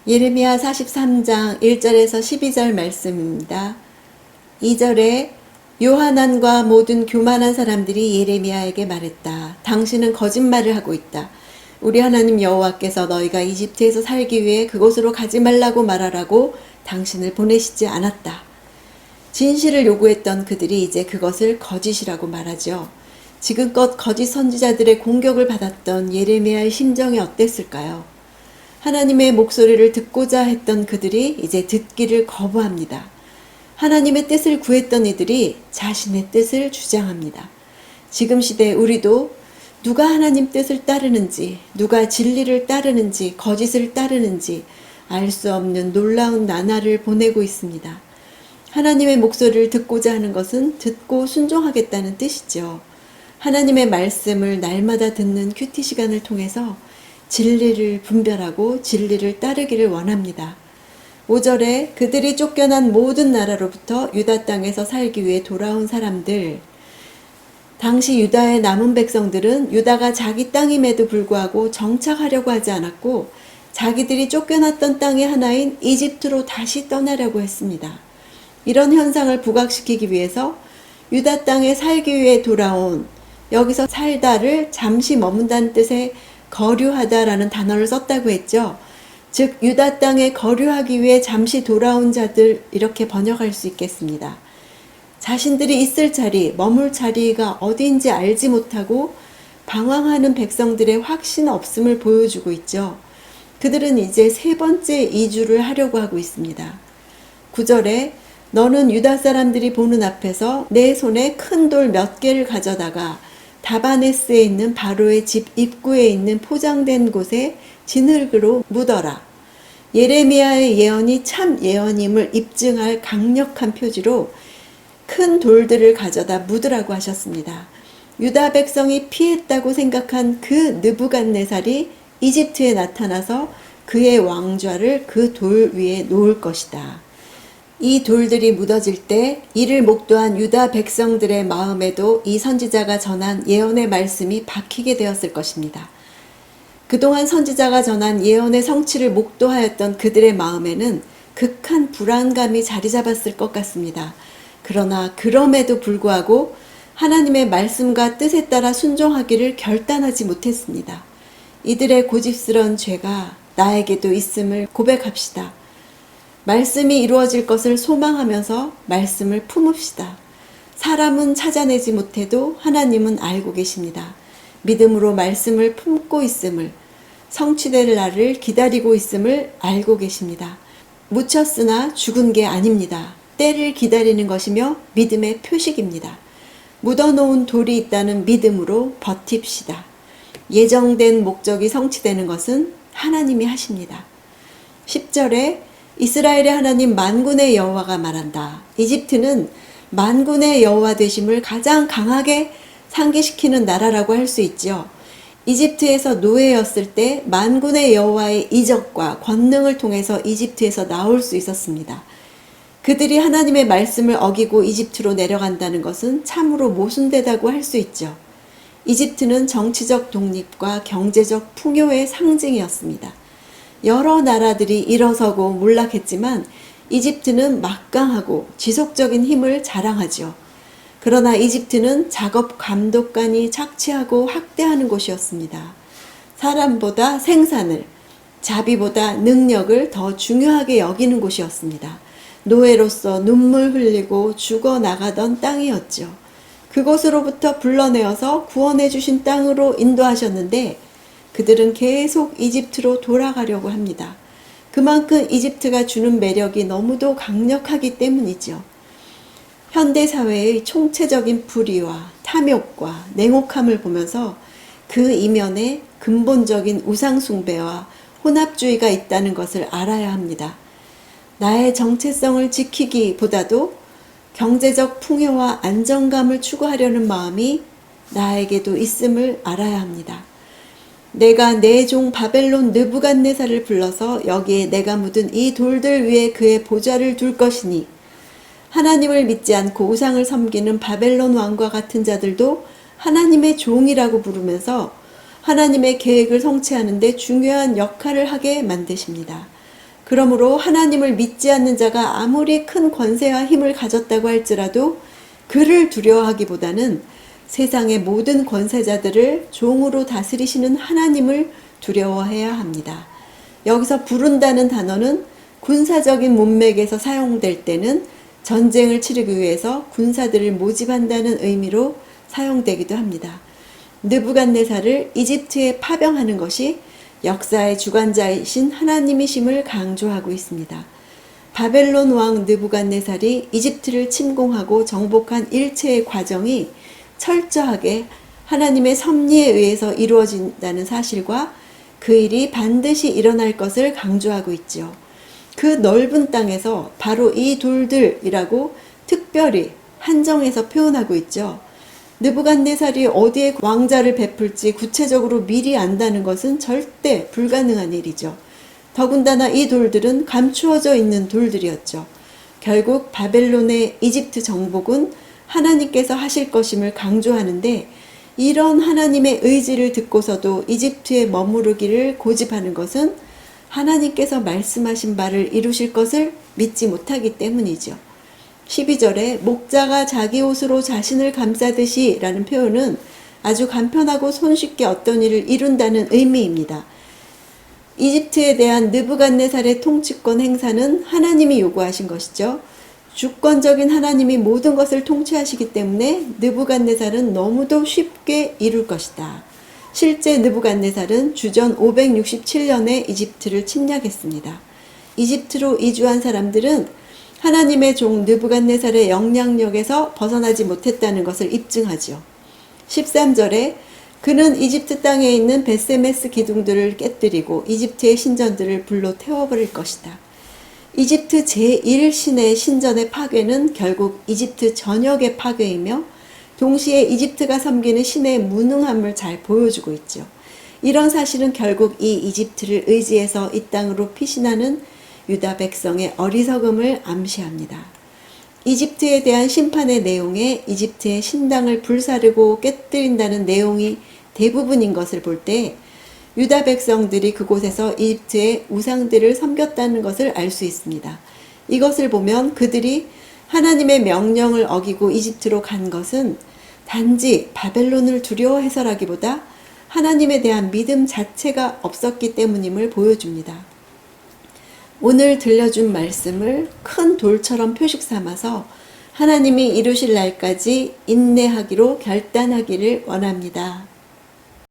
예레미야 43장 1절에서 12절 말씀입니다. 2절에 요하난과 모든 교만한 사람들이 예레미야에게 말했다. 당신은 거짓말을 하고 있다. 우리 하나님 여호와께서 너희가 이집트에서 살기 위해 그곳으로 가지 말라고 말하라고 당신을 보내시지 않았다. 진실을 요구했던 그들이 이제 그것을 거짓이라고 말하죠. 지금껏 거짓 선지자들의 공격을 받았던 예레미야의 심정이 어땠을까요? 하나님의 목소리를 듣고자 했던 그들이 이제 듣기를 거부합니다. 하나님의 뜻을 구했던 이들이 자신의 뜻을 주장합니다. 지금 시대 우리도 누가 하나님 뜻을 따르는지, 누가 진리를 따르는지, 거짓을 따르는지 알 수 없는 놀라운 나날을 보내고 있습니다. 하나님의 목소리를 듣고자 하는 것은 듣고 순종하겠다는 뜻이죠. 하나님의 말씀을 날마다 듣는 큐티 시간을 통해서 진리를 분별하고 진리를 따르기를 원합니다. 5절에 그들이 쫓겨난 모든 나라로부터 유다 땅에서 살기 위해 돌아온 사람들, 당시 유다의 남은 백성들은 유다가 자기 땅임에도 불구하고 정착하려고 하지 않았고 자기들이 쫓겨났던 땅의 하나인 이집트로 다시 떠나려고 했습니다. 이런 현상을 부각시키기 위해서 유다 땅에 살기 위해 돌아온, 여기서 살다를 잠시 머문다는 뜻의 거류하다라는 단어를 썼다고 했죠. 즉 유다 땅에 거류하기 위해 잠시 돌아온 자들, 이렇게 번역할 수 있겠습니다. 자신들이 있을 자리, 머물 자리가 어디인지 알지 못하고 방황하는 백성들의 확신 없음을 보여주고 있죠. 그들은 이제 세 번째 이주를 하려고 하고 있습니다. 9절에 너는 유다 사람들이 보는 앞에서 내 손에 큰 돌 몇 개를 가져다가 다바네스에 있는 바로의 집 입구에 있는 포장된 곳에 진흙으로 묻어라. 예레미야의 예언이 참 예언임을 입증할 강력한 표지로 큰 돌들을 가져다 묻으라고 하셨습니다. 유다 백성이 피했다고 생각한 그 느부갓네살이 이집트에 나타나서 그의 왕좌를 그 돌 위에 놓을 것이다. 이 돌들이 묻어질 때 이를 목도한 유다 백성들의 마음에도 이 선지자가 전한 예언의 말씀이 박히게 되었을 것입니다. 그동안 선지자가 전한 예언의 성취를 목도하였던 그들의 마음에는 극한 불안감이 자리 잡았을 것 같습니다. 그러나 그럼에도 불구하고 하나님의 말씀과 뜻에 따라 순종하기를 결단하지 못했습니다. 이들의 고집스러운 죄가 나에게도 있음을 고백합시다. 말씀이 이루어질 것을 소망하면서 말씀을 품읍시다. 사람은 찾아내지 못해도 하나님은 알고 계십니다. 믿음으로 말씀을 품고 있음을, 성취될 날을 기다리고 있음을 알고 계십니다. 묻혔으나 죽은 게 아닙니다. 때를 기다리는 것이며 믿음의 표식입니다. 묻어놓은 돌이 있다는 믿음으로 버팁시다. 예정된 목적이 성취되는 것은 하나님이 하십니다. 10절에 이스라엘의 하나님 만군의 여호와가 말한다. 이집트는 만군의 여호와 되심을 가장 강하게 상기시키는 나라라고 할 수 있죠. 이집트에서 노예였을 때 만군의 여호와의 이적과 권능을 통해서 이집트에서 나올 수 있었습니다. 그들이 하나님의 말씀을 어기고 이집트로 내려간다는 것은 참으로 모순되다고 할 수 있죠. 이집트는 정치적 독립과 경제적 풍요의 상징이었습니다. 여러 나라들이 일어서고 몰락했지만 이집트는 막강하고 지속적인 힘을 자랑하죠. 그러나 이집트는 작업 감독관이 착취하고 학대하는 곳이었습니다. 사람보다 생산을, 자비보다 능력을 더 중요하게 여기는 곳이었습니다. 노예로서 눈물 흘리고 죽어나가던 땅이었죠. 그곳으로부터 불러내어서 구원해 주신 땅으로 인도하셨는데 그들은 계속 이집트로 돌아가려고 합니다. 그만큼 이집트가 주는 매력이 너무도 강력하기 때문이죠. 현대사회의 총체적인 불의와 탐욕과 냉혹함을 보면서 그 이면에 근본적인 우상숭배와 혼합주의가 있다는 것을 알아야 합니다. 나의 정체성을 지키기보다도 경제적 풍요와 안정감을 추구하려는 마음이 나에게도 있음을 알아야 합니다. 내가 내 종 바벨론 느부갓네살을 불러서 여기에 내가 묻은 이 돌들 위에 그의 보좌를 둘 것이니 하나님을 믿지 않고 우상을 섬기는 바벨론 왕과 같은 자들도 하나님의 종이라고 부르면서 하나님의 계획을 성취하는 데 중요한 역할을 하게 만드십니다. 그러므로 하나님을 믿지 않는 자가 아무리 큰 권세와 힘을 가졌다고 할지라도 그를 두려워하기보다는 세상의 모든 권세자들을 종으로 다스리시는 하나님을 두려워해야 합니다. 여기서 부른다는 단어는 군사적인 문맥에서 사용될 때는 전쟁을 치르기 위해서 군사들을 모집한다는 의미로 사용되기도 합니다. 느부갓네살을 이집트에 파병하는 것이 역사의 주관자이신 하나님이심을 강조하고 있습니다. 바벨론 왕 느부갓네살이 이집트를 침공하고 정복한 일체의 과정이 철저하게 하나님의 섭리에 의해서 이루어진다는 사실과 그 일이 반드시 일어날 것을 강조하고 있지요. 그 넓은 땅에서 바로 이 돌들이라고 특별히 한정해서 표현하고 있죠. 느부갓네살이 어디에 왕자를 베풀지 구체적으로 미리 안다는 것은 절대 불가능한 일이죠. 더군다나 이 돌들은 감추어져 있는 돌들이었죠. 결국 바벨론의 이집트 정복은 하나님께서 하실 것임을 강조하는데 이런 하나님의 의지를 듣고서도 이집트에 머무르기를 고집하는 것은 하나님께서 말씀하신 바를 이루실 것을 믿지 못하기 때문이죠. 12절에 목자가 자기 옷으로 자신을 감싸듯이 라는 표현은 아주 간편하고 손쉽게 어떤 일을 이룬다는 의미입니다. 이집트에 대한 느부갓네살의 통치권 행사는 하나님이 요구하신 것이죠. 주권적인 하나님이 모든 것을 통치하시기 때문에 느부갓네살은 너무도 쉽게 이룰 것이다. 실제 느부갓네살은 주전 567년에 이집트를 침략했습니다. 이집트로 이주한 사람들은 하나님의 종 느부갓네살의 영향력에서 벗어나지 못했다는 것을 입증하죠. 13절에 그는 이집트 땅에 있는 베세메스 기둥들을 깨뜨리고 이집트의 신전들을 불로 태워버릴 것이다. 이집트 제1신의 신전의 파괴는 결국 이집트 전역의 파괴이며 동시에 이집트가 섬기는 신의 무능함을 잘 보여주고 있죠. 이런 사실은 결국 이 이집트를 의지해서 이 땅으로 피신하는 유다 백성의 어리석음을 암시합니다. 이집트에 대한 심판의 내용에 이집트의 신당을 불사르고 깨뜨린다는 내용이 대부분인 것을 볼 때 유다 백성들이 그곳에서 이집트의 우상들을 섬겼다는 것을 알 수 있습니다. 이것을 보면 그들이 하나님의 명령을 어기고 이집트로 간 것은 단지 바벨론을 두려워해서라기보다 하나님에 대한 믿음 자체가 없었기 때문임을 보여줍니다. 오늘 들려준 말씀을 큰 돌처럼 표식 삼아서 하나님이 이루실 날까지 인내하기로 결단하기를 원합니다.